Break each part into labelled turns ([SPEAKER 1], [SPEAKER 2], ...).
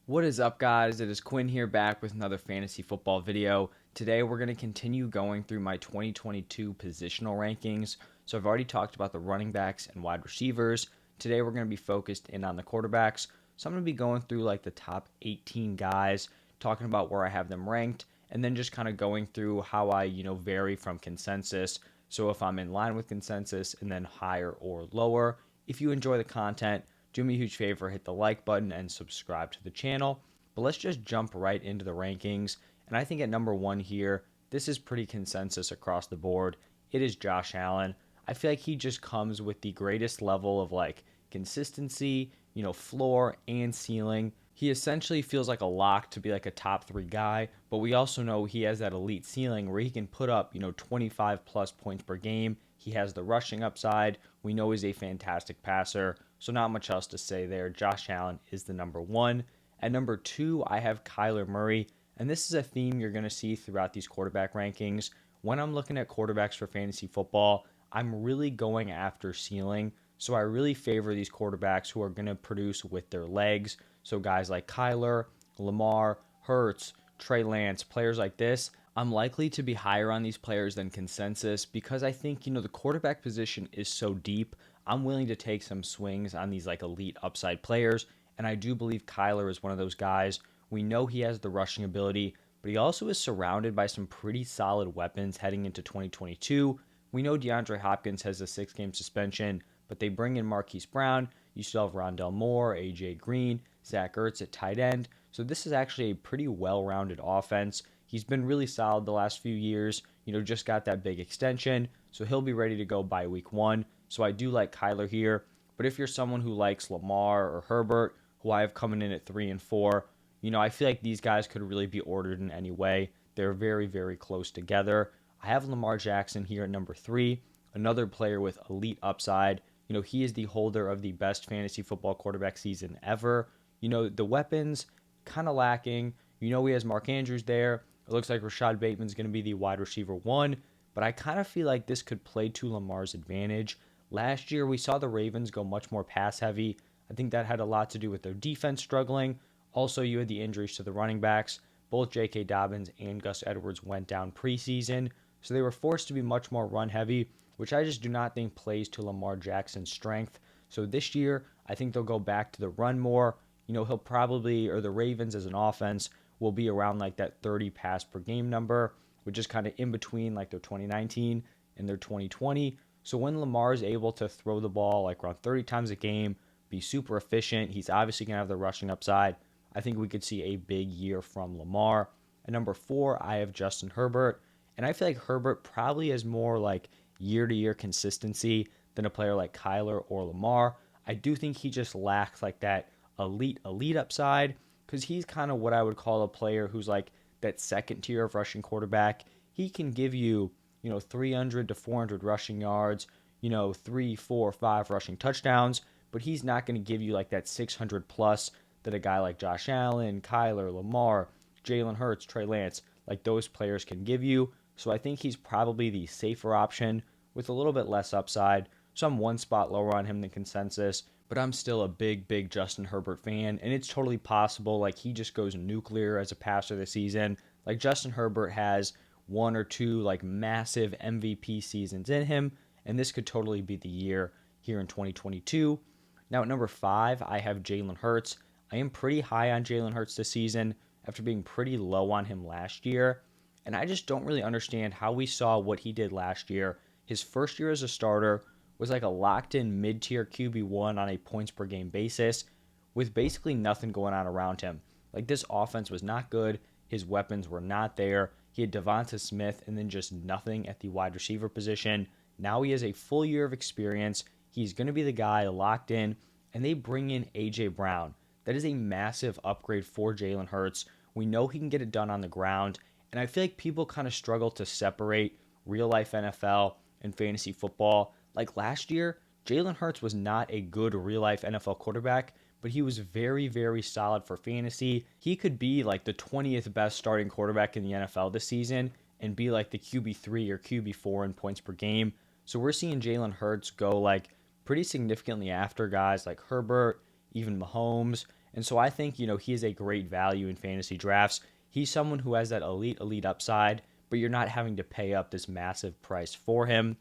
[SPEAKER 1] What is up, guys? It is Quinn here, back with another fantasy football video. Today we're going to continue going through my 2022 positional rankings. So I've already talked about the running backs and wide receivers. Today we're going to be focused in on the quarterbacks. So I'm going to be going through like the top 18 guys, talking about where I have them ranked, and then just kind of going through how I, vary from consensus. So if I'm in line with consensus and then higher or lower. If you enjoy the content, do me a huge favor, hit the like button and subscribe to the channel. But let's just jump right into the rankings. And I think at number one here, this is pretty consensus across the board. It is Josh Allen. I feel like he just comes with the greatest level of like consistency, floor and ceiling. He essentially feels like a lock to be like a top three guy, but we also know he has that elite ceiling where he can put up, 25 plus points per game. He has the rushing upside. We know he's a fantastic passer, so not much else to say there. Josh Allen is the number one. At number two, I have Kyler Murray, and this is a theme you're going to see throughout these quarterback rankings. When I'm looking at quarterbacks for fantasy football, I'm really going after ceiling. So I really favor these quarterbacks who are going to produce with their legs. So guys like Kyler, Lamar, Hurts, Trey Lance, players like this, I'm likely to be higher on these players than consensus because I think, the quarterback position is so deep. I'm willing to take some swings on these like elite upside players, and I do believe Kyler is one of those guys. We know he has the rushing ability, but he also is surrounded by some pretty solid weapons heading into 2022. We know DeAndre Hopkins has a 6-game suspension, but they bring in Marquise Brown. You still have Rondell Moore, AJ Green, Zach Ertz at tight end. So this is actually a pretty well-rounded offense. He's been really solid the last few years, just got that big extension, so he'll be ready to go by week one. So I do like Kyler here. But if you're someone who likes Lamar or Herbert, who I have coming in at 3 and 4, I feel like these guys could really be ordered in any way. They're very, very close together. I have Lamar Jackson here at number 3, another player with elite upside. He is the holder of the best fantasy football quarterback season ever. The weapons kind of lacking. He has Mark Andrews there. It looks like Rashad Bateman's going to be the wide receiver one, but I kind of feel like this could play to Lamar's advantage. Last year, we saw the Ravens go much more pass heavy. I think that had a lot to do with their defense struggling. Also, you had the injuries to the running backs. Both J.K. Dobbins and Gus Edwards went down preseason, so they were forced to be much more run heavy, which I just do not think plays to Lamar Jackson's strength. So this year, I think they'll go back to the run more. He'll probably, or the Ravens as an offense, will be around like that 30 pass per game number, which is kind of in between like their 2019 and their 2020. So when Lamar is able to throw the ball like around 30 times a game, be super efficient, he's obviously going to have the rushing upside. I think we could see a big year from Lamar. At number 4, I have Justin Herbert. And I feel like Herbert probably has more like year-to-year consistency than a player like Kyler or Lamar. I do think he just lacks like that elite upside because he's kind of what I would call a player who's like that second tier of rushing quarterback. He can give you, 300 to 400 rushing yards, 3, 4, 5 rushing touchdowns, but he's not going to give you like that 600 plus that a guy like Josh Allen, Kyler, Lamar, Jalen Hurts, Trey Lance, like those players can give you. So I think he's probably the safer option with a little bit less upside. So I'm one spot lower on him than consensus, but I'm still a big Justin Herbert fan, and it's totally possible like he just goes nuclear as a passer this season. Like Justin Herbert has one or two like massive MVP seasons in him, and this could totally be the year here in 2022. Now at number 5, I have Jalen Hurts. I am pretty high on Jalen Hurts this season after being pretty low on him last year, and I just don't really understand how we saw what he did last year. His first year as a starter was like a locked-in mid-tier QB1 on a points per game basis with basically nothing going on around him. Like this offense was not good. His weapons were not there. He had Devonta Smith and then just nothing at the wide receiver position. Now he has a full year of experience. He's going to be the guy locked in, and they bring in A.J. Brown. That is a massive upgrade for Jalen Hurts. We know he can get it done on the ground, and I feel like people kind of struggle to separate real-life NFL and fantasy football. Like last year, Jalen Hurts was not a good real-life NFL quarterback, but he was very solid for fantasy. He could be like the 20th best starting quarterback in the NFL this season and be like the QB3 or QB4 in points per game. So we're seeing Jalen Hurts go like pretty significantly after guys like Herbert, even Mahomes, And so I think, he is a great value in fantasy drafts. He's someone who has that elite upside, but you're not having to pay up this massive price for him.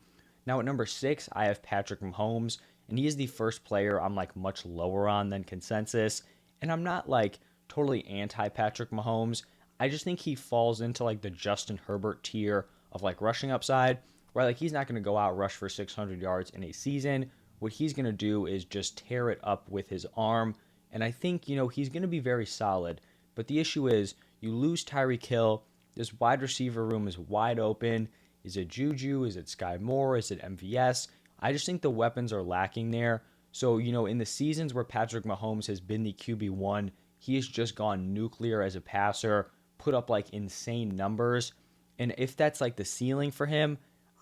[SPEAKER 1] Now at number 6, I have Patrick Mahomes, and he is the first player I'm like much lower on than consensus. And I'm not like totally anti Patrick Mahomes. I just think he falls into like the Justin Herbert tier of like rushing upside, where like he's not going to go out rush for 600 yards in a season. What he's going to do is just tear it up with his arm. And I think, he's going to be very solid. But the issue is you lose Tyreek Hill. This wide receiver room is wide open. Is it Juju? Is it Sky Moore? Is it MVS? I just think the weapons are lacking there. So, in the seasons where Patrick Mahomes has been the QB1, he has just gone nuclear as a passer, put up like insane numbers. And if that's like the ceiling for him,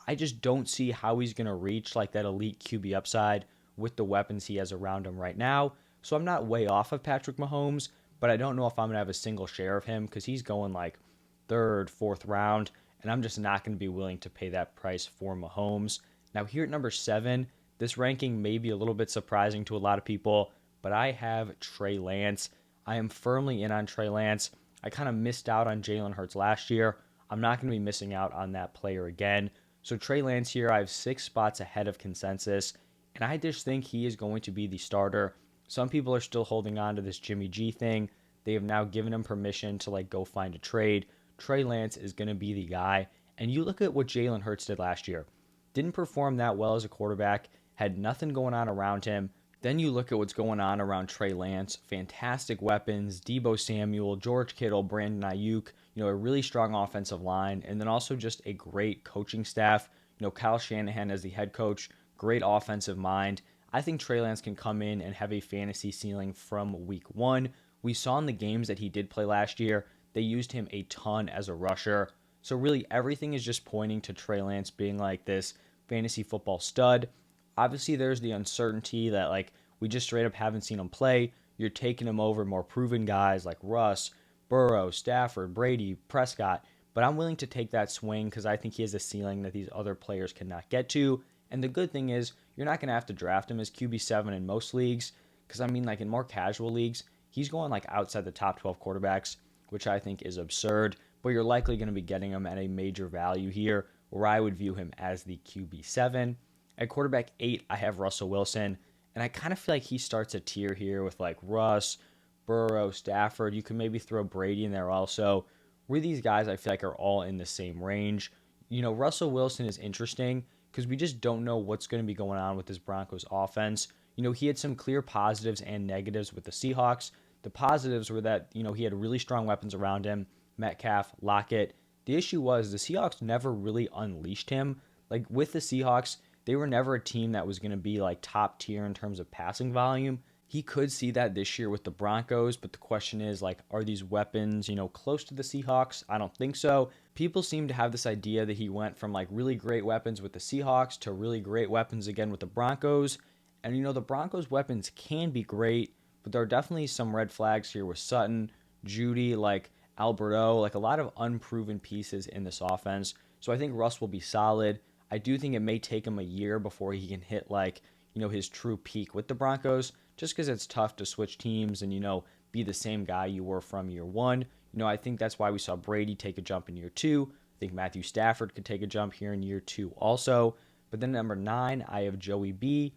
[SPEAKER 1] I just don't see how he's going to reach like that elite QB upside with the weapons he has around him right now. So I'm not way off of Patrick Mahomes, but I don't know if I'm going to have a single share of him because he's going like third, fourth round, and I'm just not going to be willing to pay that price for Mahomes. Now, here at number 7, this ranking may be a little bit surprising to a lot of people, but I have Trey Lance. I am firmly in on Trey Lance. I kind of missed out on Jalen Hurts last year. I'm not going to be missing out on that player again. So Trey Lance here, I have 6 spots ahead of consensus, and I just think he is going to be the starter. Some people are still holding on to this Jimmy G thing. They have now given him permission to like go find a trade. Trey Lance is going to be the guy. And you look at what Jalen Hurts did last year. Didn't perform that well as a quarterback, had nothing going on around him. Then you look at what's going on around Trey Lance. Fantastic weapons, Deebo Samuel, George Kittle, Brandon Ayuk, a really strong offensive line, and then also just a great coaching staff. Kyle Shanahan as the head coach, great offensive mind. I think Trey Lance can come in and have a fantasy ceiling from week 1. We saw in the games that he did play last year, they used him a ton as a rusher. So really everything is just pointing to Trey Lance being like this fantasy football stud. Obviously there's the uncertainty that like we just straight up haven't seen him play. You're taking him over more proven guys like Russ, Burrow, Stafford, Brady, Prescott. But I'm willing to take that swing because I think he has a ceiling that these other players cannot get to. And the good thing is, you're not going to have to draft him as QB7 in most leagues. Because, like in more casual leagues, he's going like outside the top 12 quarterbacks, which I think is absurd. But you're likely going to be getting him at a major value here, where I would view him as the QB7. At quarterback 8, I have Russell Wilson. And I kind of feel like he starts a tier here with like Russ, Burrow, Stafford. You can maybe throw Brady in there also. Where these guys I feel like are all in the same range. Russell Wilson is interesting because we just don't know what's going to be going on with this Broncos offense. He had some clear positives and negatives with the Seahawks. The positives were that, he had really strong weapons around him, Metcalf, Lockett. The issue was the Seahawks never really unleashed him. Like with the Seahawks, they were never a team that was going to be like top tier in terms of passing volume. He could see that this year with the Broncos, but the question is like, are these weapons, close to the Seahawks? I don't think so. People seem to have this idea that he went from like really great weapons with the Seahawks to really great weapons again with the Broncos. And the Broncos weapons can be great, but there are definitely some red flags here with Sutton, Judy, like Alberto, like a lot of unproven pieces in this offense. So I think Russ will be solid. I do think it may take him a year before he can hit like, his true peak with the Broncos, just because it's tough to switch teams and, be the same guy you were from year 1. I think that's why we saw Brady take a jump in year 2. I think Matthew Stafford could take a jump here in year 2 also. But then number 9, I have Joey B.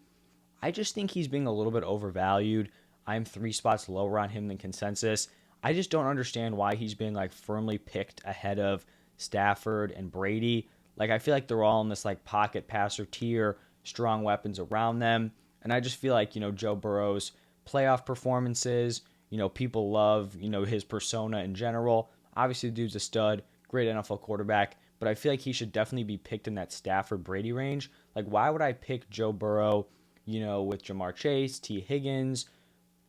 [SPEAKER 1] I just think he's being a little bit overvalued. I'm 3 spots lower on him than consensus. I just don't understand why he's being like firmly picked ahead of Stafford and Brady. Like I feel like they're all in this like pocket passer tier, strong weapons around them. And I just feel like, Joe Burrow's playoff performances, people love, his persona in general. Obviously, the dude's a stud, great NFL quarterback, but I feel like he should definitely be picked in that Stafford Brady range. Like, why would I pick Joe Burrow, with Jamar Chase, T. Higgins,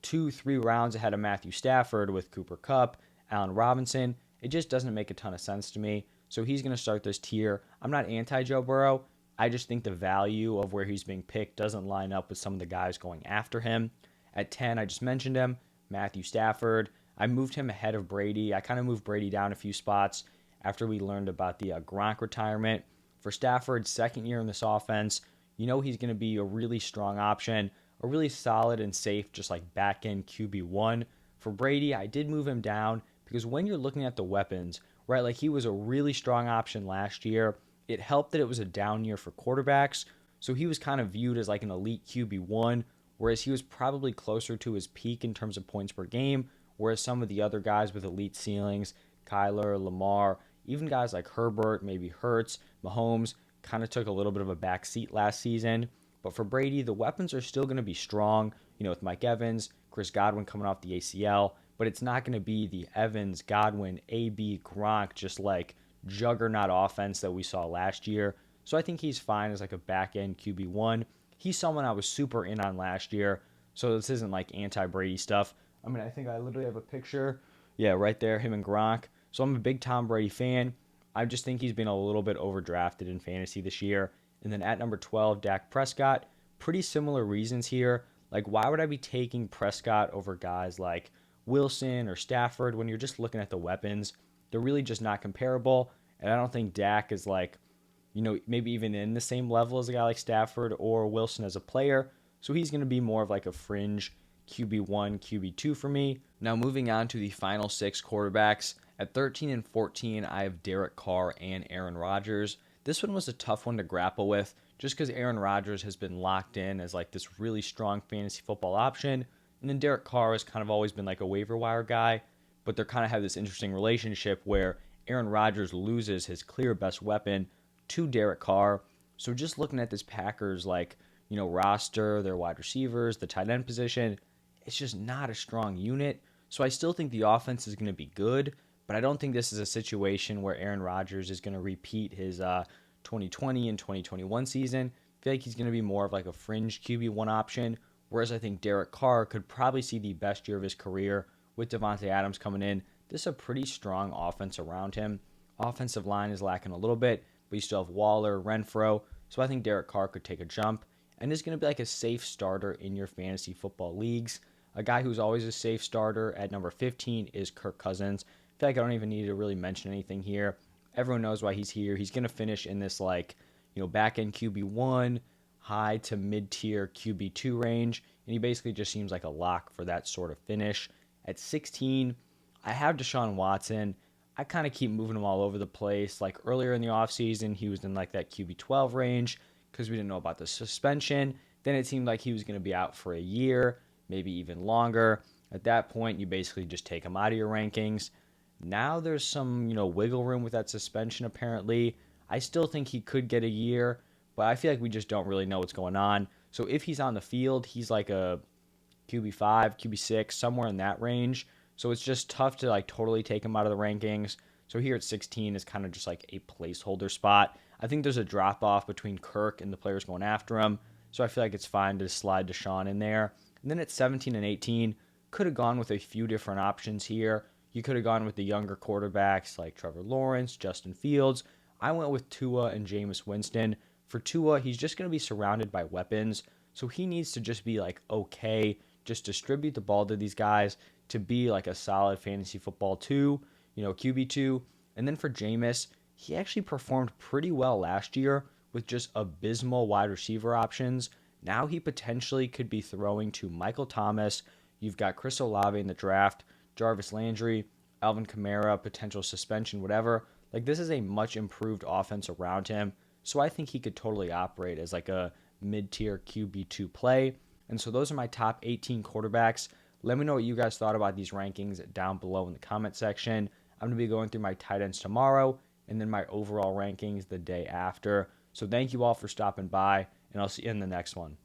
[SPEAKER 1] 2-3 rounds ahead of Matthew Stafford with Cooper Kupp, Allen Robinson? It just doesn't make a ton of sense to me. So he's going to start this tier. I'm not anti-Joe Burrow. I just think the value of where he's being picked doesn't line up with some of the guys going after him. At 10, I just mentioned him, Matthew Stafford. I moved him ahead of Brady. I kind of moved Brady down a few spots after we learned about the Gronk retirement. For Stafford's second year in this offense, he's going to be a really strong option, a really solid and safe, just like back end QB1. For Brady, I did move him down because when you're looking at the weapons, right, like he was a really strong option last year. It helped that it was a down year for quarterbacks. So he was kind of viewed as like an elite QB1, whereas he was probably closer to his peak in terms of points per game. Whereas some of the other guys with elite ceilings, Kyler, Lamar, even guys like Herbert, maybe Hurts, Mahomes, kind of took a little bit of a back seat last season. But for Brady, the weapons are still going to be strong, with Mike Evans, Chris Godwin coming off the ACL, but it's not going to be the Evans, Godwin, AB, Gronk, just like juggernaut offense that we saw last year. So I think he's fine as like a back end QB1. He's someone I was super in on last year. So this isn't like anti Brady stuff. I mean, I think I literally have a picture. Yeah, right there, him and Gronk. So I'm a big Tom Brady fan. I just think he's been a little bit overdrafted in fantasy this year. And then at number 12, Dak Prescott. Pretty similar reasons here. Like, why would I be taking Prescott over guys like Wilson or Stafford when you're just looking at the weapons? They're really just not comparable. And I don't think Dak is like, maybe even in the same level as a guy like Stafford or Wilson as a player. So he's going to be more of like a fringe QB1, QB2 for me. Now moving on to the final 6 quarterbacks. At 13 and 14, I have Derek Carr and Aaron Rodgers. This one was a tough one to grapple with just because Aaron Rodgers has been locked in as like this really strong fantasy football option. And then Derek Carr has kind of always been like a waiver wire guy, but they kind of have this interesting relationship where Aaron Rodgers loses his clear best weapon to Derek Carr. So just looking at this Packers like, roster, their wide receivers, the tight end position, it's just not a strong unit. So I still think the offense is going to be good, but I don't think this is a situation where Aaron Rodgers is going to repeat his 2020 and 2021 season. I feel like he's going to be more of like a fringe QB1 option, whereas I think Derek Carr could probably see the best year of his career with Devontae Adams coming in. This is a pretty strong offense around him. Offensive line is lacking a little bit, but you still have Waller, Renfro, so I think Derek Carr could take a jump and is going to be like a safe starter in your fantasy football leagues. A guy who's always a safe starter at number 15 is Kirk Cousins. I feel like I don't even need to really mention anything here. Everyone knows why he's here. He's going to finish in this like, back end QB1, high to mid tier QB2 range, and he basically just seems like a lock for that sort of finish. At 16, I have Deshaun Watson. I kind of keep moving him all over the place. Like earlier in the offseason, he was in like that QB12 range because we didn't know about the suspension. Then it seemed like he was going to be out for a year, maybe even longer. At that point, you basically just take him out of your rankings. Now there's some, wiggle room with that suspension apparently. I still think he could get a year, but I feel like we just don't really know what's going on. So if he's on the field, he's like a QB5, QB6, somewhere in that range. So it's just tough to like totally take him out of the rankings. So here at 16 is kind of just like a placeholder spot. I think there's a drop off between Kirk and the players going after him. So I feel like it's fine to slide Deshaun in there. And then at 17 and 18, could have gone with a few different options here. You could have gone with the younger quarterbacks like Trevor Lawrence, Justin Fields. I went with Tua and Jameis Winston. For Tua, he's just going to be surrounded by weapons. So he needs to just be like, okay, just distribute the ball to these guys to be like a solid fantasy football 2, QB2. And then for Jameis, he actually performed pretty well last year with just abysmal wide receiver options. Now he potentially could be throwing to Michael Thomas. You've got Chris Olave in the draft, Jarvis Landry, Alvin Kamara, potential suspension, whatever. Like this is a much improved offense around him. So I think he could totally operate as like a mid-tier QB2 play. And so those are my top 18 quarterbacks. Let me know what you guys thought about these rankings down below in the comment section. I'm going to be going through my tight ends tomorrow and then my overall rankings the day after. So thank you all for stopping by, and I'll see you in the next one.